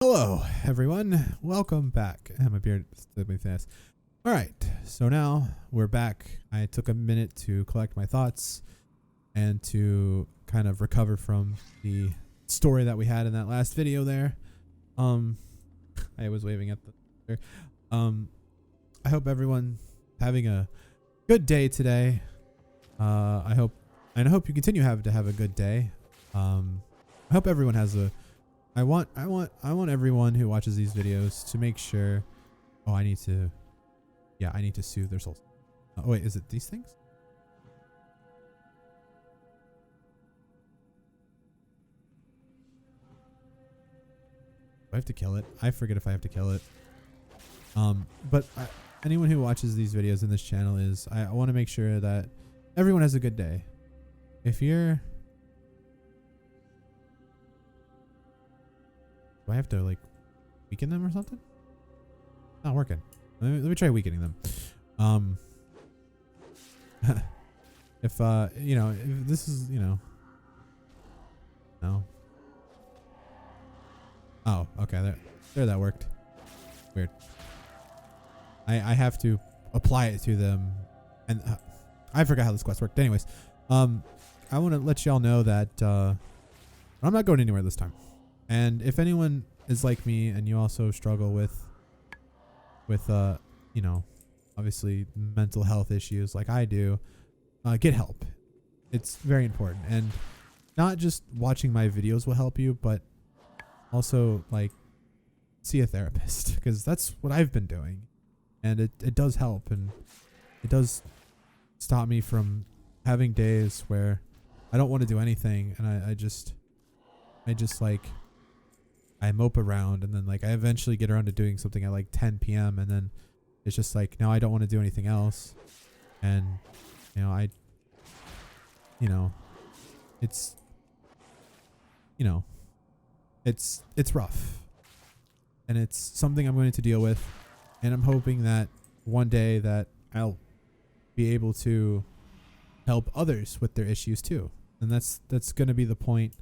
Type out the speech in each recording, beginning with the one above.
Hello, everyone. Welcome back. My beard stood me fast. All right, so now we're back. I took a minute to collect my thoughts and to kind of recover from the story that we had in that last video there. I was waving at the. I hope everyone having a good day today. I hope you continue to have a good day. I hope everyone has a. I want everyone who watches these videos to make sure. Oh, I need to soothe their souls. Oh wait, is it these things? Do I have to kill it? I forget if I have to kill it. But anyone who watches these videos in this channel I want to make sure that everyone has a good day. If you're Do I have to like weaken them or something? Not working. Let me try weakening them. If if this is, no. Oh, okay. There that worked. Weird. I have to apply it to them, and I forgot how this quest worked. Anyways, I want to let y'all know that I'm not going anywhere this time. And if anyone is like me and you also struggle with obviously mental health issues like I do, get help. It's very important. And not just watching my videos will help you, but also like see a therapist, because that's what I've been doing. And it does help, and it does stop me from having days where I don't want to do anything, and I just like I mope around, and then like I eventually get around to doing something at like 10 p.m. and then it's just like, now I don't want to do anything else. And it's rough, and it's something I'm going to deal with, and I'm hoping that one day that I'll be able to help others with their issues too. And that's going to be the point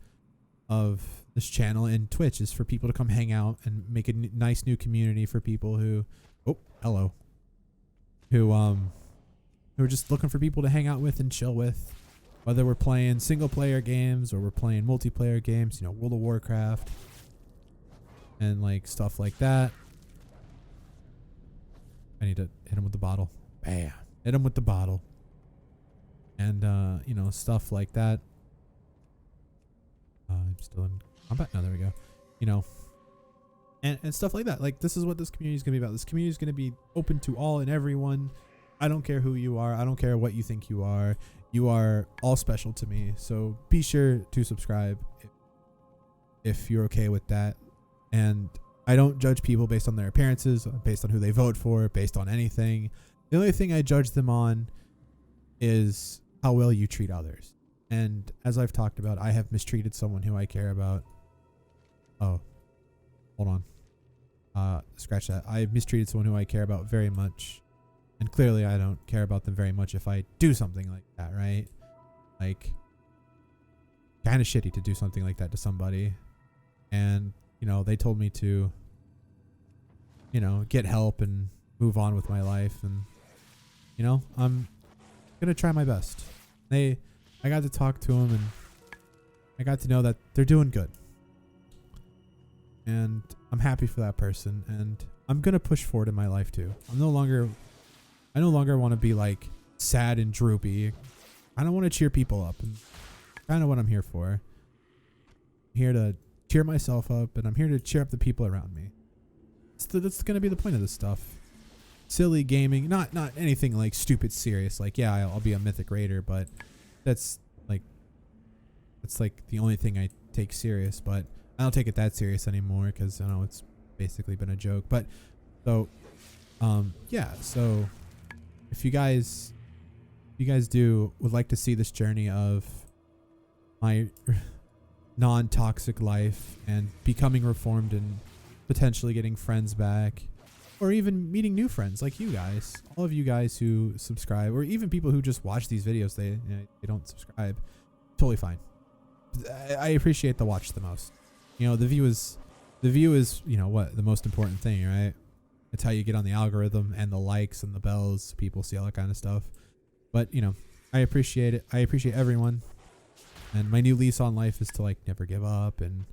of this channel and Twitch, is for people to come hang out and make a nice new community for people who who are just looking for people to hang out with and chill with, whether we're playing single player games or we're playing multiplayer games, World of Warcraft and like stuff like that. I need to hit him with the bottle. Bam. Hit him with the bottle. And stuff like that. I'm still in combat. No, there we go. And stuff like that. Like, this is what this community is going to be about. This community is going to be open to all and everyone. I don't care who you are. I don't care what you think you are. You are all special to me. So be sure to subscribe if you're okay with that. And I don't judge people based on their appearances, based on who they vote for, based on anything. The only thing I judge them on is how well you treat others. And as I've talked about, I have mistreated someone who I care about. Oh, hold on. Scratch that. I've mistreated someone who I care about very much. And clearly I don't care about them very much if I do something like that, right? Like, kind of shitty to do something like that to somebody. And, they told me to, get help and move on with my life. And, I'm going to try my best. I got to talk to them, and I got to know that they're doing good. And I'm happy for that person, and I'm going to push forward in my life too. I no longer want to be like sad and droopy. I don't want to cheer people up, and kind of what I'm here for. I'm here to cheer myself up, and I'm here to cheer up the people around me. That's going to be the point of this stuff. Silly gaming, not anything like stupid serious. Like, yeah, I'll be a mythic raider, but that's like the only thing I take serious. But I don't take it that serious anymore, because I know it's basically been a joke. But so yeah, so if you guys would like to see this journey of my non-toxic life and becoming reformed and potentially getting friends back, or even meeting new friends like you guys, all of you guys who subscribe, or even people who just watch these videos, they don't subscribe, totally fine. I appreciate the watch the most. The view is the view is, you know, what the most important thing, right? It's how you get on the algorithm and the likes and the bells. People see all that kind of stuff. But, you know, I appreciate it. I appreciate everyone. And my new lease on life is to like never give up and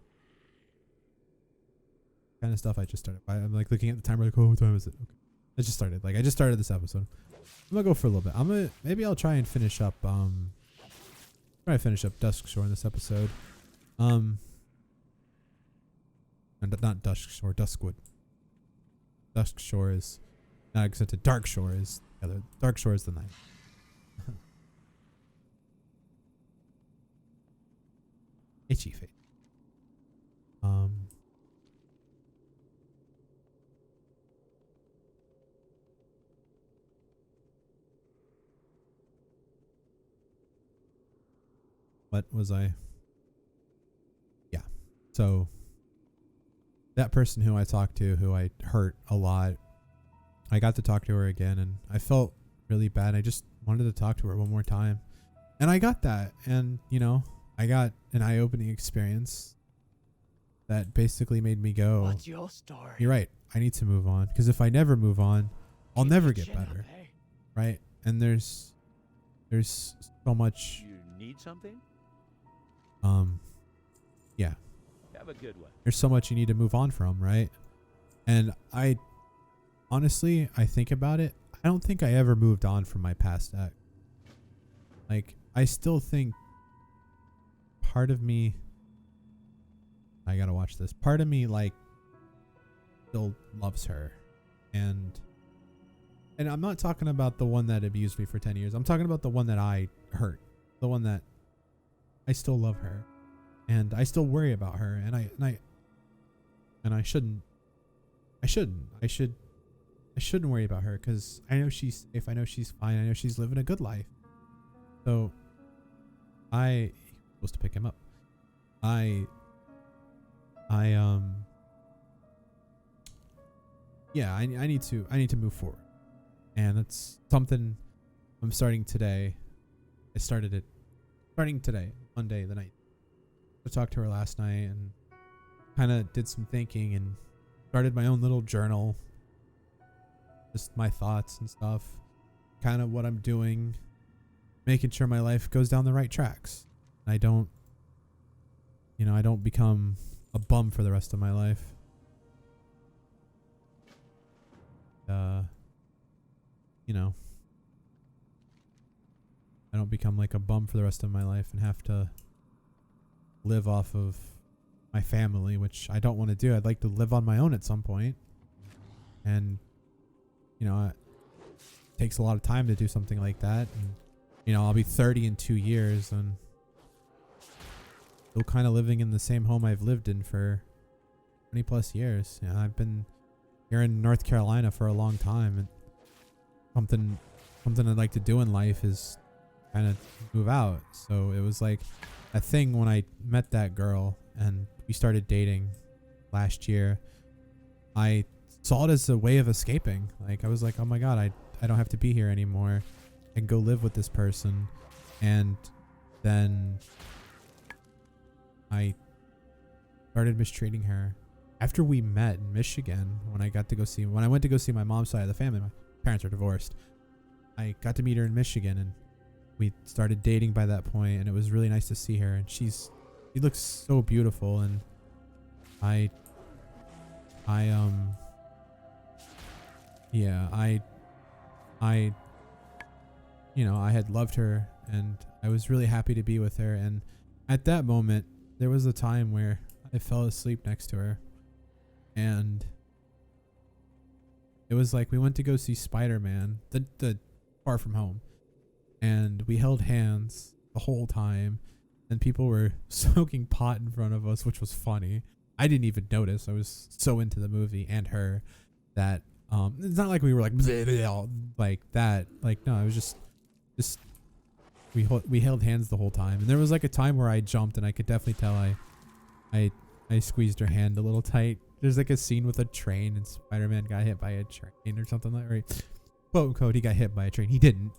kind of stuff. I just started. I'm like looking at the timer like, oh, what time is it? Okay. I just started. Like I just started this episode. I'm gonna go for a little bit. Maybe I'll try and finish up Dusk Shore in this episode. And not Dusk Shore, Duskwood. Dusk Shore is not accepted. Dark Shore is the other. Dark Shore is the night. Itchy face. What was I? Yeah. So that person who I talked to, who I hurt a lot, I got to talk to her again and I felt really bad. I just wanted to talk to her one more time. And I got that. And, you know, I got an eye-opening experience that basically made me go, what's your story? You're right. I need to move on. Because if I never move on, I'll never get better. Right? And there's so much. You need something? Yeah. Have a good one. There's so much you need to move on from, right? And I honestly, I think about it. I don't think I ever moved on from my past ex. Like, I still think part of me, I gotta watch this. Part of me, like, still loves her. And I'm not talking about the one that abused me for 10 years. I'm talking about the one that I hurt. The one that I still love her. And I still worry about her. And I shouldn't worry about her because I know she's safe. I know she's fine. I know she's living a good life. So I supposed to pick him up. I need to move forward. And it's something I'm starting today. I started it starting today, Monday the night. I talked to her last night and kind of did some thinking and started my own little journal. Just my thoughts and stuff. Kind of what I'm doing. Making sure my life goes down the right tracks. I don't become a bum for the rest of my life. I don't become like a bum for the rest of my life and have to live off of my family, which I don't want to do. I'd like to live on my own at some point. And, it takes a lot of time to do something like that. And, I'll be 30 in 2 years and still kind of living in the same home I've lived in for 20 plus years. I've been here in North Carolina for a long time, and something I'd like to do in life is kind of move out. So it was like a thing when I met that girl and we started dating last year. I saw it as a way of escaping. Like I was like, oh my God, I don't have to be here anymore. I can go live with this person. And then I started mistreating her. After we met in Michigan, when I went to go see my mom's side of the family, my parents are divorced. I got to meet her in Michigan and we started dating by that point, and it was really nice to see her. And she looks so beautiful, and I had loved her and I was really happy to be with her. And at that moment, there was a time where I fell asleep next to her, and it was like we went to go see Spider-Man, the Far From Home, and we held hands the whole time, and people were smoking pot in front of us, which was funny. I didn't even notice. I was so into the movie and her that it's not like we were like like that. Like no, it was just we held hands the whole time. And there was like a time where I jumped, and I could definitely tell I squeezed her hand a little tight. There's like a scene with a train, and Spider-Man got hit by a train or something like that. Right? Quote unquote, he got hit by a train. He didn't.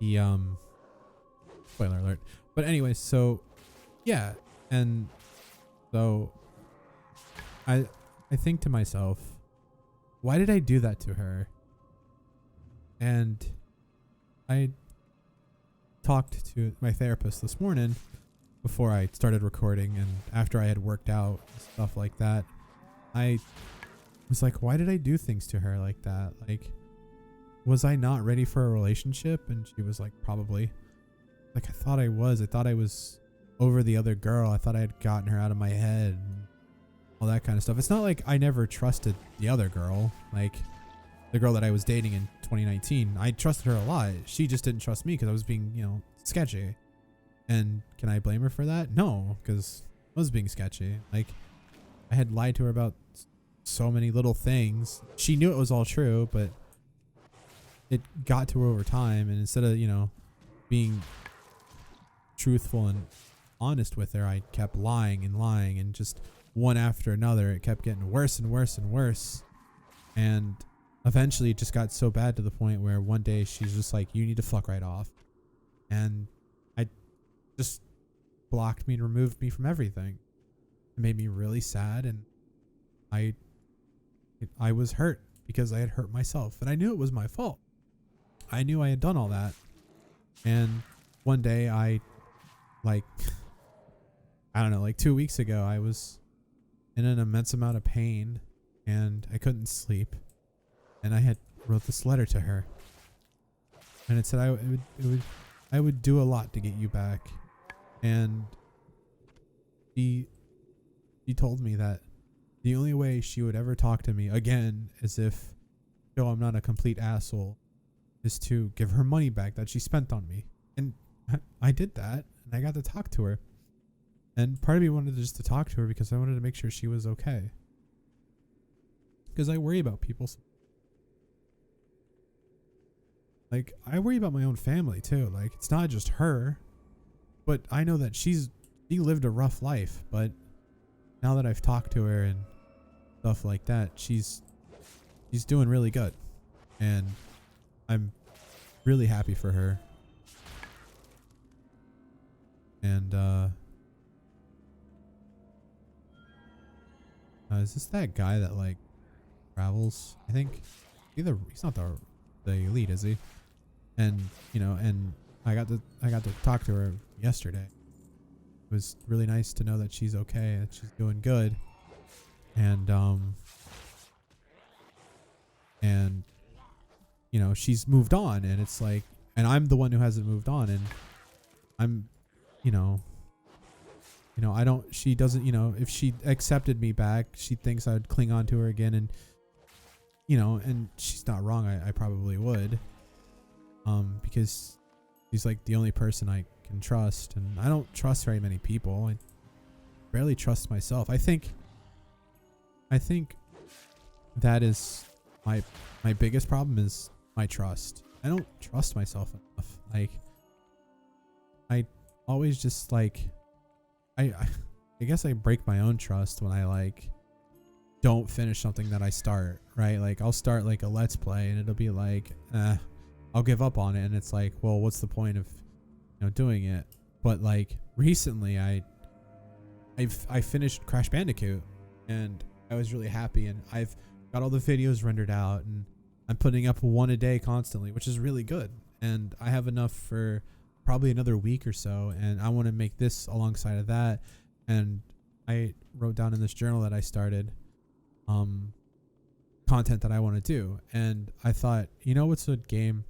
He spoiler alert. But anyway, so yeah, and so I think to myself, why did I do that to her? And I talked to my therapist this morning before I started recording, and after I had worked out and stuff like that, I was like, why did I do things to her like that? Like, was I not ready for a relationship? And she was like, probably. Like, I thought I was. I thought I was over the other girl. I thought I had gotten her out of my head and all that kind of stuff. It's not like I never trusted the other girl, like the girl that I was dating in 2019. I trusted her a lot. She just didn't trust me because I was being, sketchy. And can I blame her for that? No, because I was being sketchy. Like, I had lied to her about so many little things. She knew it was all true, but it got to her over time. And instead of, being truthful and honest with her, I kept lying, and just one after another, it kept getting worse and worse and worse. And eventually it just got so bad to the point where one day she's just like, you need to fuck right off. And I just blocked me and removed me from everything. It made me really sad, and I was hurt because I had hurt myself, and I knew it was my fault. I knew I had done all that. And one day I don't know, like 2 weeks ago, I was in an immense amount of pain and I couldn't sleep. And I had wrote this letter to her, and it said I would do a lot to get you back. And she told me that the only way she would ever talk to me again is if, though I'm not a complete asshole, is to give her money back that she spent on me. And I did that, and I got to talk to her. And part of me wanted just to talk to her because I wanted to make sure she was okay. Because I worry about people. Like, I worry about my own family too. Like, it's not just her, but I know that she lived a rough life. But now that I've talked to her and stuff like that, she's doing really good. And I'm really happy for her. And is this that guy that like travels? I think he's not the elite, is he? And and I got to talk to her yesterday. It was really nice to know that she's okay, that she's doing good. And she's moved on, and it's like, and I'm the one who hasn't moved on, and I'm she doesn't, if she accepted me back, she thinks I'd cling on to her again, and and she's not wrong. I probably would, because she's like the only person I can trust, and I don't trust very many people. I barely trust myself. I think that is my biggest problem, is my trust. I don't trust myself enough. Like, I always just like, I guess I break my own trust when I like don't finish something that I start, right? Like, I'll start like a let's play and it'll be like, I'll give up on it, and it's like, well, what's the point of doing it? But like recently I finished Crash Bandicoot, and I was really happy, and I've got all the videos rendered out, and I'm putting up one a day constantly, which is really good, and I have enough for probably another week or so, and I want to make this alongside of that. And I wrote down in this journal that I started content that I want to do, and I thought, what's a game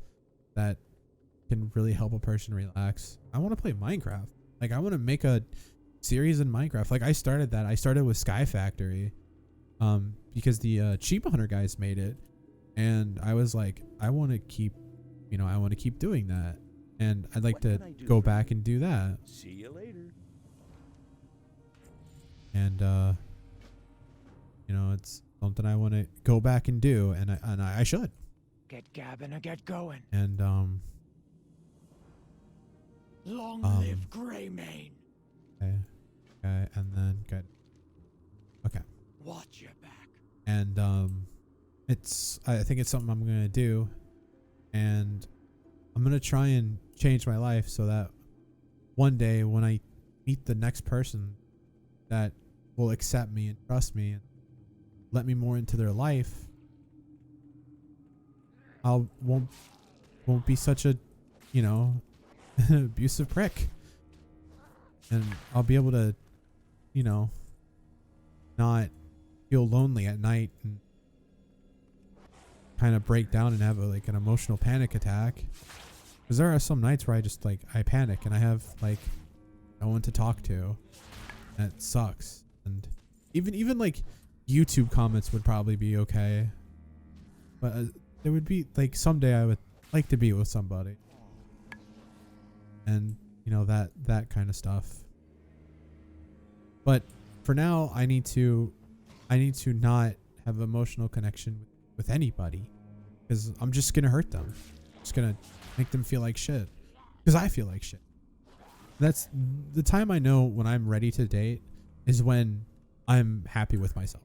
that can really help a person relax? I want to play Minecraft. Like, I want to make a series in Minecraft. Like, I started with Sky Factory because the Achievement Hunter guys made it, and I was like, I want to keep doing that, and I'd like to go back and do that. See you later. And it's something I want to go back and do, and I should. Get gabbing or get going. And Long live Greymane. okay, and then good. Okay. Watch your back. And I think it's something I'm gonna do, and I'm gonna try and change my life so that one day when I meet the next person that will accept me and trust me and let me more into their life, I won't be such a, you know, abusive prick. And I'll be able to, you know, not feel lonely at night and kind of break down and have like an emotional panic attack. Because there are some nights where I just like, I panic and I have like no one to talk to. And it sucks. And even like YouTube comments would probably be okay. But there would be like someday I would like to be with somebody. And you know, that kind of stuff. But for now, I need to not have emotional connection with anybody, because I'm just gonna hurt them. I'm just gonna make them feel like shit, because I feel like shit. That's the time I know when I'm ready to date, is when I'm happy with myself.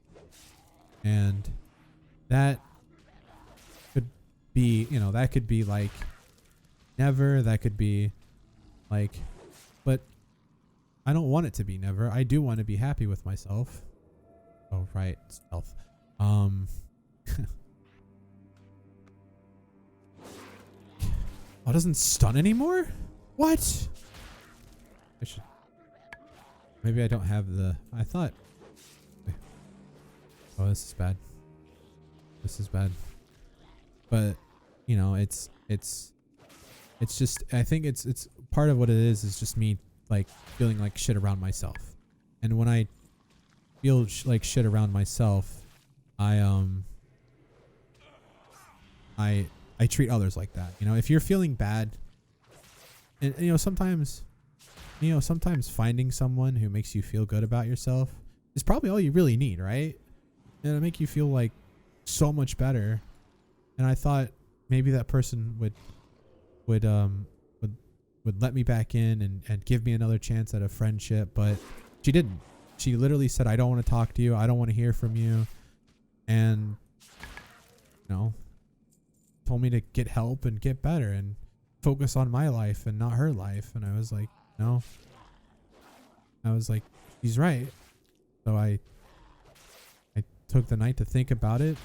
And that could be, you know, that could be like never, that could be like, but I don't want it to be never. I do want to be happy with myself. Oh, right. Stealth. Oh, it doesn't stun anymore? What? I should. Maybe I don't have the. I thought. Oh, this is bad. This is bad. But, you know, it's just. I think it's part of what it is just me like feeling like shit around myself. And when I feel like shit around myself, I treat others like that. You know, if you're feeling bad, and you know, sometimes finding someone who makes you feel good about yourself is probably all you really need, right? And it'll make you feel like so much better. And I thought maybe that person would let me back in and give me another chance at a friendship, but she didn't. She literally said, I don't want to talk to you. I don't want to hear from you. And, you know, told me to get help and get better and focus on my life and not her life. And I was like, no. I was like, she's right. So I took the night to think about it.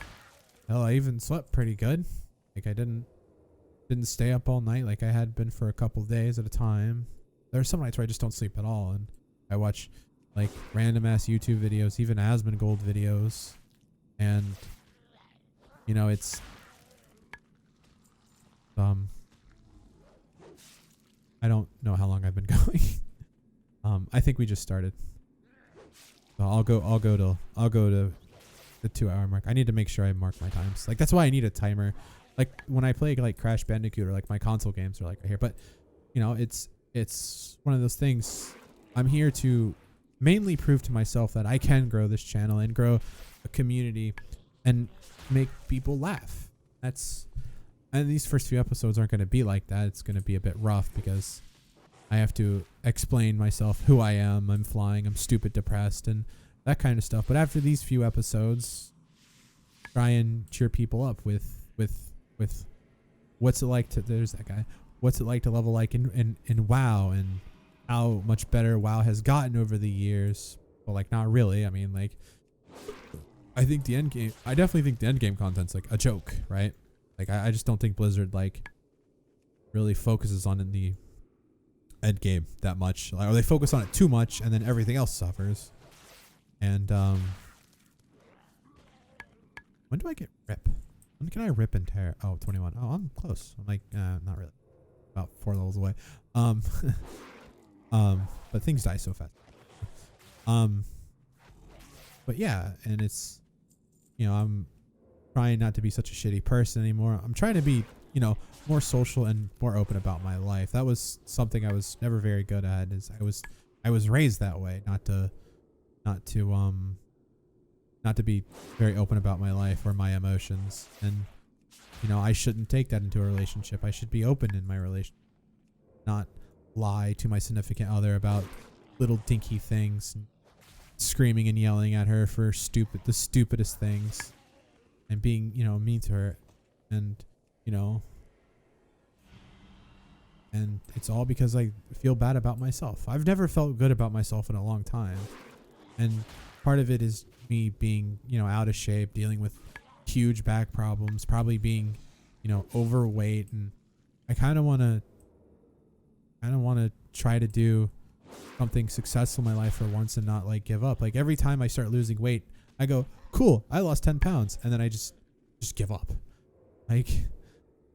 Hell, I even slept pretty good. Like I didn't stay up all night like I had been for a couple of days at a time. There are some nights where I just don't sleep at all, and I watch like random ass YouTube videos, even Asmongold videos, and you know, it's I don't know how long I've been going. I think we just started. So I'll go to the 2-hour mark. I need to make sure I mark my times. Like that's why I need a timer. Like when I play like Crash Bandicoot or like my console games are like right here. But you know, it's one of those things. I'm here to mainly prove to myself that I can grow this channel and grow a community and make people laugh. And these first few episodes aren't going to be like that. It's going to be a bit rough because I have to explain myself, who I am. I'm flying. I'm stupid, depressed, and that kind of stuff. But after these few episodes, try and cheer people up with what's it like to, there's that guy. What's it like to level like in WoW, and how much better WoW has gotten over the years. Well, like not really. I mean, like I definitely think the end game content's like a joke, right? Like I just don't think Blizzard like really focuses on the end game that much, or they focus on it too much, and then everything else suffers. And when do I get rip? When can I rip and tear? Oh, 21. Oh, I'm close. I'm like not really. About 4 levels away. But things die so fast. But yeah, and it's, you know, I'm trying not to be such a shitty person anymore. I'm trying to be, you know, more social and more open about my life. That was something I was never very good at. Is I was raised that way, not to be very open about my life or my emotions. And you know, I shouldn't take that into a relationship. I should be open in my relationship, not lie to my significant other about little dinky things, and screaming and yelling at her for the stupidest things, and being, you know, mean to her. And you know, and it's all because I feel bad about myself. I've never felt good about myself in a long time, and part of it is me being, you know, out of shape, dealing with huge back problems, probably being, you know, overweight, and I kind of want to try to do something successful in my life for once and not like give up. Like every time I start losing weight, I go, cool, I lost 10 pounds, and then I just give up. Like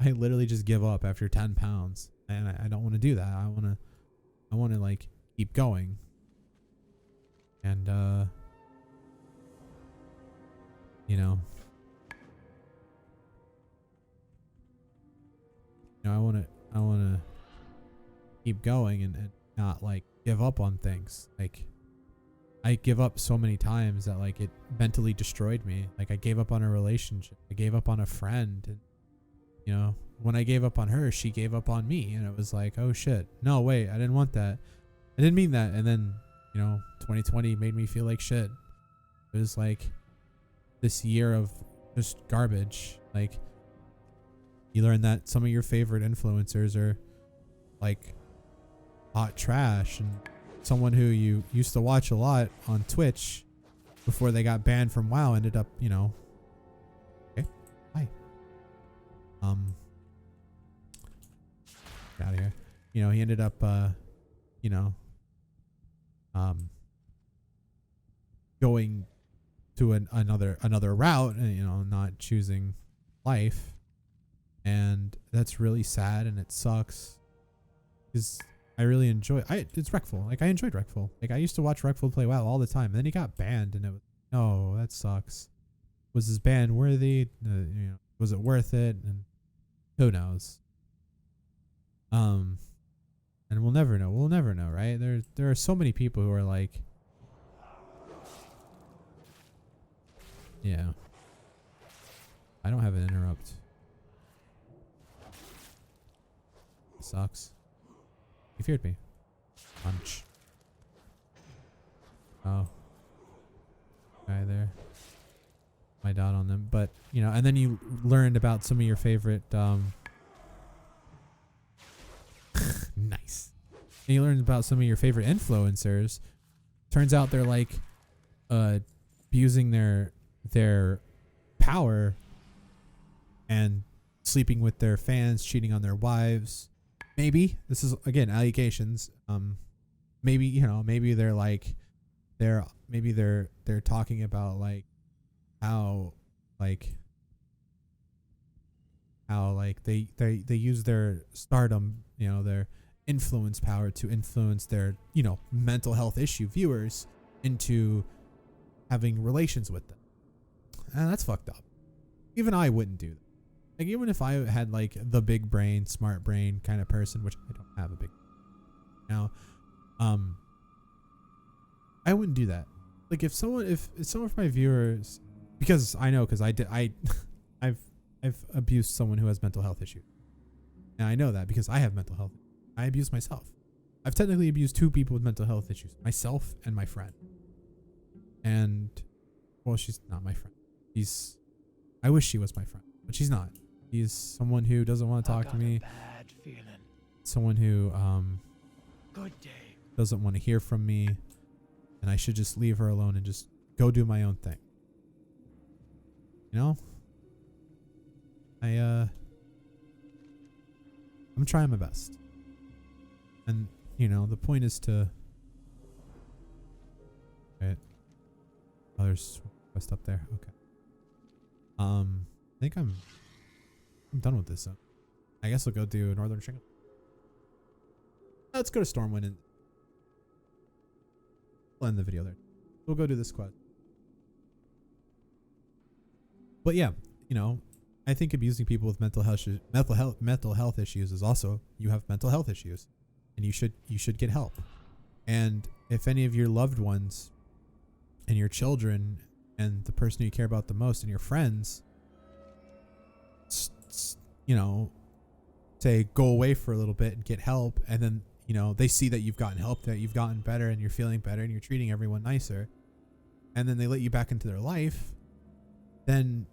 I literally just give up after 10 pounds, and I don't want to do that. I want to like keep going. And you know, I want to keep going and not like give up on things. Like I give up so many times that like it mentally destroyed me. Like I gave up on a relationship. I gave up on a friend, and you know, when I gave up on her, she gave up on me, and it was like, oh shit, no, wait, I didn't want that. I didn't mean that. And then, you know, 2020 made me feel like shit. It was like this year of just garbage. Like you learn that some of your favorite influencers are like hot trash, and someone who you used to watch a lot on Twitch before they got banned from WoW ended up, you know, okay, hi, get out of here. You know, he ended up, you know, going to another route, and, you know, not choosing life, and that's really sad, and it sucks because I really enjoy it's Wreckful. Like I enjoyed Wreckful. Like I used to watch Wreckful play WoW all the time, and then he got banned, and it was, oh, that sucks. Was his ban worthy? You know, was it worth it? And who knows? And we'll never know. We'll never know, right? There are so many people who are like, yeah. I don't have an interrupt. It sucks. He feared me. Punch. Oh. Guy there. My dot on them. But, you know, and then you learned about some of your favorite, nice. And you learned about some of your favorite influencers. Turns out they're like, abusing their power and sleeping with their fans, cheating on their wives. Maybe this is again allegations. Maybe, you know, maybe they're like they're talking about like how they use their stardom, you know, their influence power to influence their, you know, mental health issue viewers into having relations with them. And that's fucked up. Even I wouldn't do that. Like, even if I had like the big brain, smart brain kind of person, which I don't have a big now, I wouldn't do that. Like if someone from my viewers, because I know, because I've abused someone who has mental health issues. And I know that because I have mental health. I abuse myself. I've technically abused two people with mental health issues, myself and my friend. And, well, she's not my friend. I wish she was my friend, but she's not. She's someone who doesn't want to talk to me. Bad feeling. Someone who, Good day. doesn't want to hear from me. And I should just leave her alone and just go do my own thing. You know? I'm trying my best. And, you know, the point is to... Right. Oh, there's quest up there. Okay. I think I'm done with this. I guess we'll go do Northern String. Let's go to Stormwind and we'll end the video there. We'll go do this quest. But yeah, you know, I think abusing people with mental health issues is also, you have mental health issues, and you should get help. And if any of your loved ones and your children and the person you care about the most and your friends, you know, say go away for a little bit and get help, and then, you know, they see that you've gotten help, that you've gotten better and you're feeling better and you're treating everyone nicer, and then they let you back into their life, then,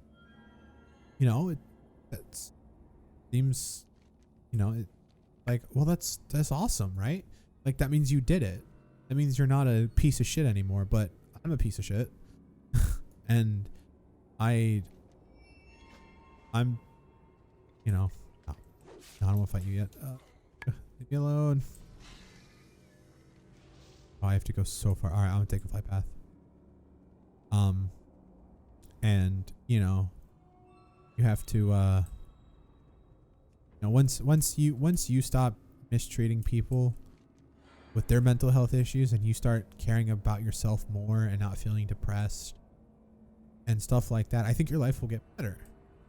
you know, that seems, you know, like, well, that's awesome, right? Like, that means you did it. That means you're not a piece of shit anymore, but I'm a piece of shit. And I'm, you know, no, I don't want to fight you yet. Leave me alone. Oh, I have to go so far. All right, I'm gonna take a flight path. And you know, you have to, you know, once you stop mistreating people with their mental health issues, and you start caring about yourself more and not feeling depressed and stuff like that, I think your life will get better.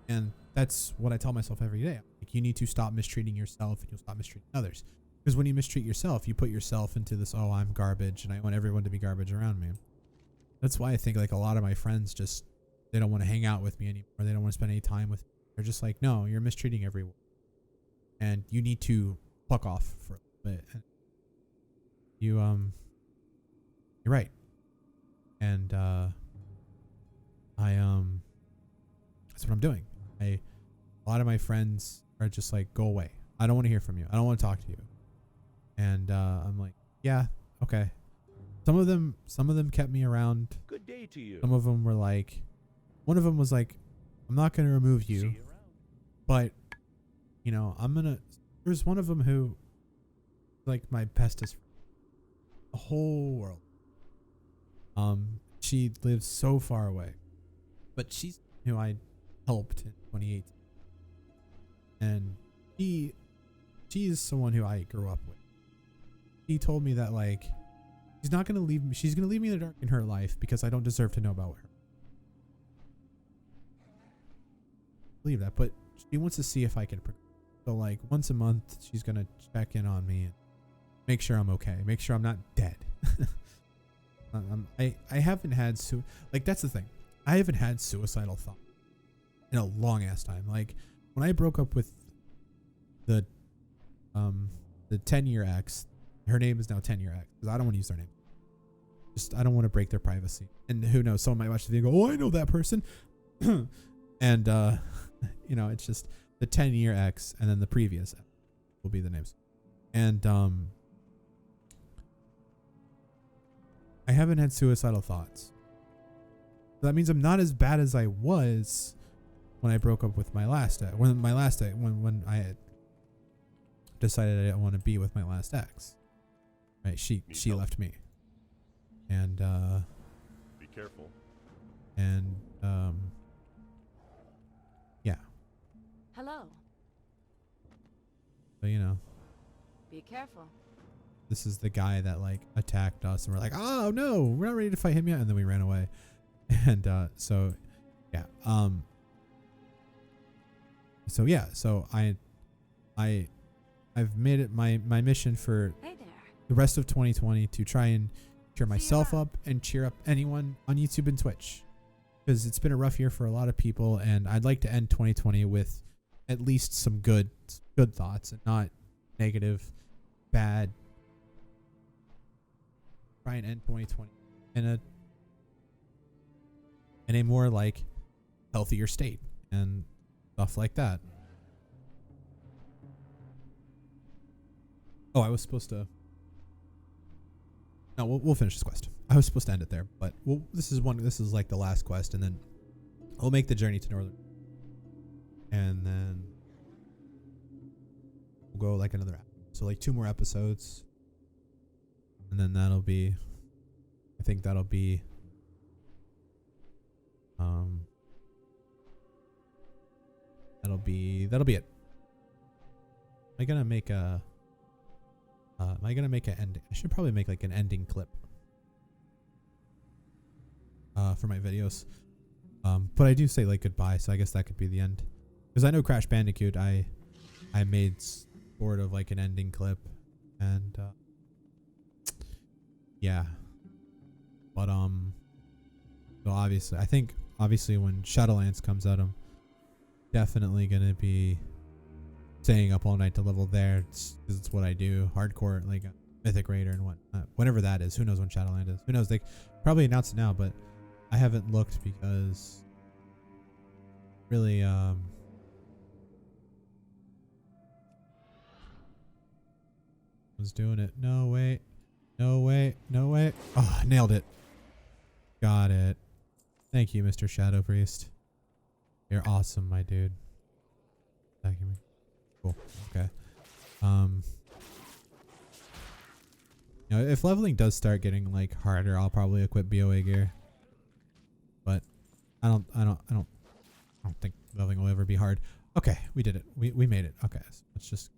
And that's what I tell myself every day. Like, you need to stop mistreating yourself and you'll stop mistreating others. Because when you mistreat yourself, you put yourself into this, oh, I'm garbage and I want everyone to be garbage around me. That's why I think like a lot of my friends just, they don't want to hang out with me anymore. They don't want to spend any time with me. They're just like, no, you're mistreating everyone. And you need to fuck off for a little bit. And you're right. And that's what I'm doing. A lot of my friends are just like, go away. I don't want to hear from you. I don't want to talk to you. And I'm like, yeah, okay. Some of them kept me around. Good day to you. Some of them were like, one of them was like, I'm not going to remove See you, you around. but you know, there's one of them who like my bestest friend, the whole world. She lives so far away, but she's who I helped in 2018. And she is someone who I grew up with. He told me that like she's not going to leave me. She's going to leave me in the dark in her life because I don't deserve to know about her. Believe that, but she wants to see if I can progress. So like once a month, she's going to check in on me and make sure I'm okay. Make sure I'm not dead. I haven't had like that's the thing. I haven't had suicidal thoughts in a long ass time. Like when I broke up with the 10-year ex, her name is now 10-year ex because I don't want to use their name. Just I don't want to break their privacy. And who knows? Someone might watch the video and go, "Oh, I know that person," and you know, it's just the 10-year ex and then the previous ex will be the names. And I haven't had suicidal thoughts. So that means I'm not as bad as I was when I broke up with my last ex. When I had decided I didn't want to be with my last ex. Right? She left me. And be careful. And yeah. Hello. So you know. Be careful. This is the guy that like attacked us and we're like, oh no, we're not ready to fight him yet, and then we ran away. And so yeah. So yeah, so I've made it my mission for Hey there. the rest of 2020 to try and cheer myself around. up and cheer up anyone on YouTube and Twitch, because it's been a rough year for a lot of people, and I'd like to end 2020 with at least some good thoughts and not negative, bad. Try and end 2020 in a more like healthier state and stuff like that. Oh, I was supposed to. No, we'll finish this quest. I was supposed to end it there, but this is like the last quest, and then we'll make the journey to Northern, and then we'll go like another. So like 2 more episodes. And then that'll be it. Am I gonna make an ending? I should probably make like an ending clip for my videos. But I do say like goodbye, so I guess that could be the end. Because I know Crash Bandicoot, I made sort of like an ending clip, and yeah, but so obviously I think when Shadowlands comes out, I'm definitely gonna be staying up all night to level there. Because it's what I do, hardcore, like Mythic Raider and whatever that is. Who knows when Shadowland is? Who knows? They probably announced it now, but I haven't looked because really was doing it. No wait. Oh, nailed it. Got it. Thank you, Mr. Shadow Priest. You're awesome, my dude. Thank you. Cool. Okay. You know, if leveling does start getting like harder, I'll probably equip BOA gear. But I don't think leveling will ever be hard. Okay, we did it. We made it. Okay, so let's just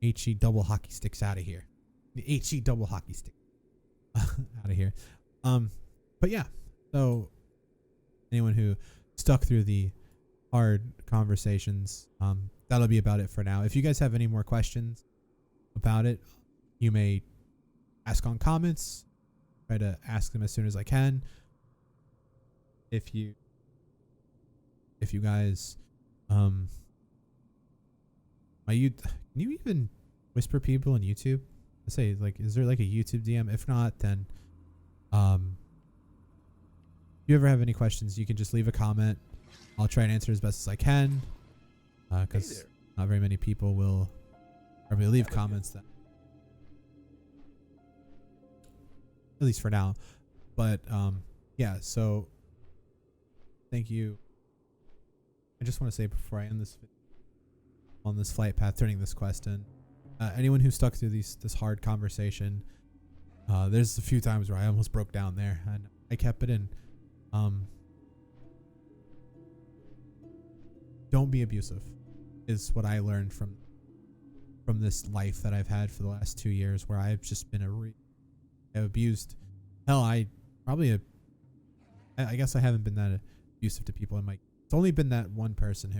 HE double hockey sticks out of here. The HE double hockey stick out of here. But yeah, so anyone who stuck through the hard conversations, that'll be about it for now. If you guys have any more questions about it, you may ask on comments. Try to ask them as soon as I can. If you guys, can you even whisper people on YouTube? I say, like, is there like a YouTube DM? If not, then if you ever have any questions, you can just leave a comment. I'll try and answer as best as I can, because not very many people will probably leave comments that, at least for now. But yeah, so thank you. I just want to say before I end this video, on this flight path, turning this quest in, anyone who stuck through this hard conversation, there's a few times where I almost broke down there, and I kept it in. Don't be abusive is what I learned from this life that I've had for the last 2 years, where I've just been I've abused. Hell, I guess I haven't been that abusive to people in my. It's only been that one person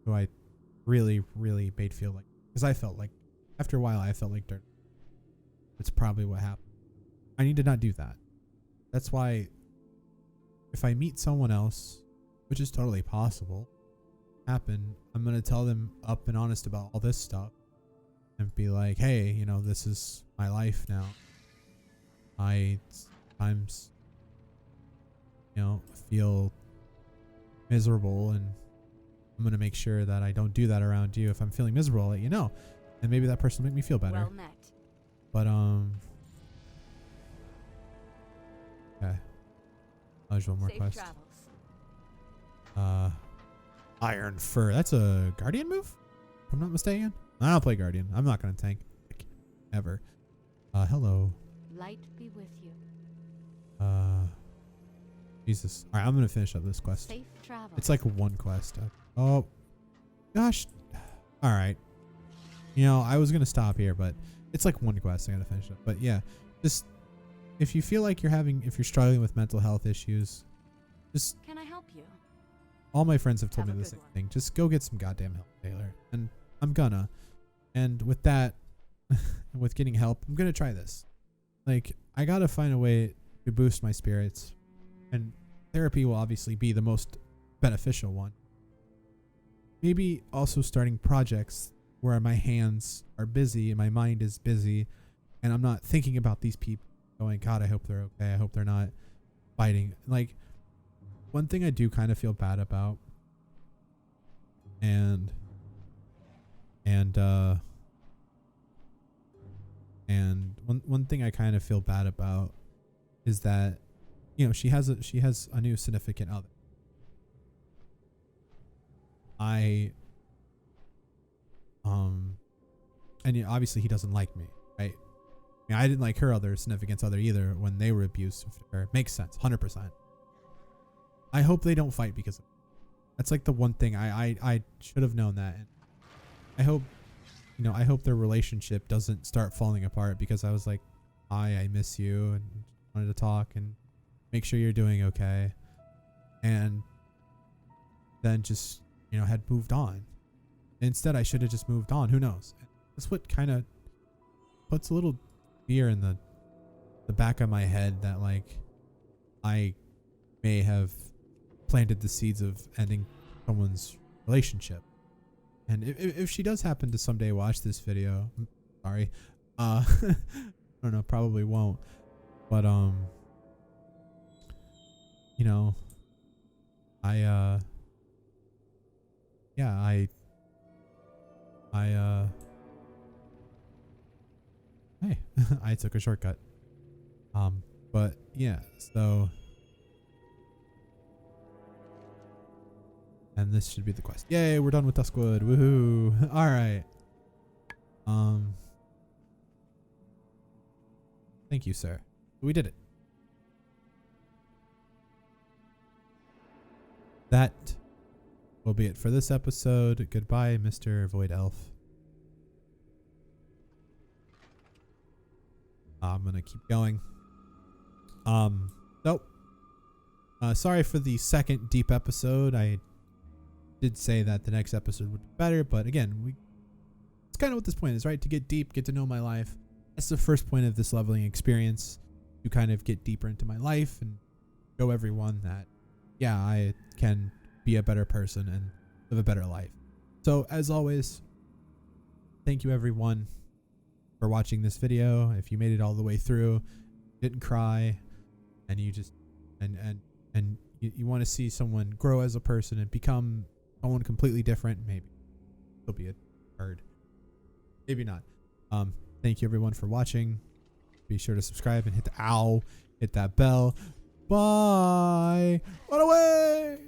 who I really made feel like, because I felt like after a while I felt like dirt. It's probably what happened. I need to not do that. That's why if I meet someone else, which is totally possible, I'm gonna tell them up and honest about all this stuff and be like, hey, you know, this is my life now. I sometimes, you know, feel miserable, and I'm gonna make sure that I don't do that around you. If I'm feeling miserable, I'll let you know, and maybe that person will make me feel better. Well met. But okay. There's one more Safe quest. travels. Iron Fur. That's a Guardian move, if I'm not mistaken. I'll play Guardian. I'm not gonna tank ever. Hello. Light be with you. Jesus. All right, I'm gonna finish up this quest. Safe travels. It's like one quest. Oh, gosh. All right. You know, I was gonna stop here, but it's like one quest. I gotta finish up. But yeah, just if you feel like if you're struggling with mental health issues, just. Can I help you? All my friends have told Have me a the good same one. thing. Just go get some goddamn help, Taylor. And I'm gonna. And with that, with getting help, I'm gonna try this. Like, I gotta find a way to boost my spirits. And therapy will obviously be the most beneficial one. Maybe also starting projects where my hands are busy and my mind is busy, and I'm not thinking about these people going, God, I hope they're okay. I hope they're not fighting. Like, one thing I do kind of feel bad about, and one thing I kind of feel bad about is that, you know, she has a new significant other. And yeah, obviously he doesn't like me, right? I mean, I didn't like her other significant other either when they were abusive to her. Makes sense, 100%. I hope they don't fight because of it. That's like the one thing I should have known that. And I hope, you know, I hope their relationship doesn't start falling apart because I was like, hi, I miss you, and wanted to talk and make sure you're doing okay. And then just, you know, had moved on. Instead, I should have just moved on. Who knows? That's what kind of puts a little fear in the back of my head that, like, I may have planted the seeds of ending someone's relationship. And if she does happen to someday watch this video, I'm sorry. I don't know, probably won't. But you know, hey, I took a shortcut. But yeah, so. And this should be the quest. Yay, we're done with Duskwood. Woohoo. All right. Thank you, sir. We did it. That will be it for this episode. Goodbye, Mr. Void Elf. I'm gonna keep going. Nope. Sorry for the second deep episode. I did say that the next episode would be better, but again, it's kind of what this point is, right? To get deep, get to know my life. That's the first point of this leveling experience, to kind of get deeper into my life and show everyone that, yeah, I can be a better person and live a better life. So as always, thank you everyone for watching this video. If you made it all the way through, didn't cry, and you just and you want to see someone grow as a person and become someone completely different, maybe it'll be a bird, maybe not. Thank you everyone for watching. Be sure to subscribe and hit the hit that bell. Bye. Run away.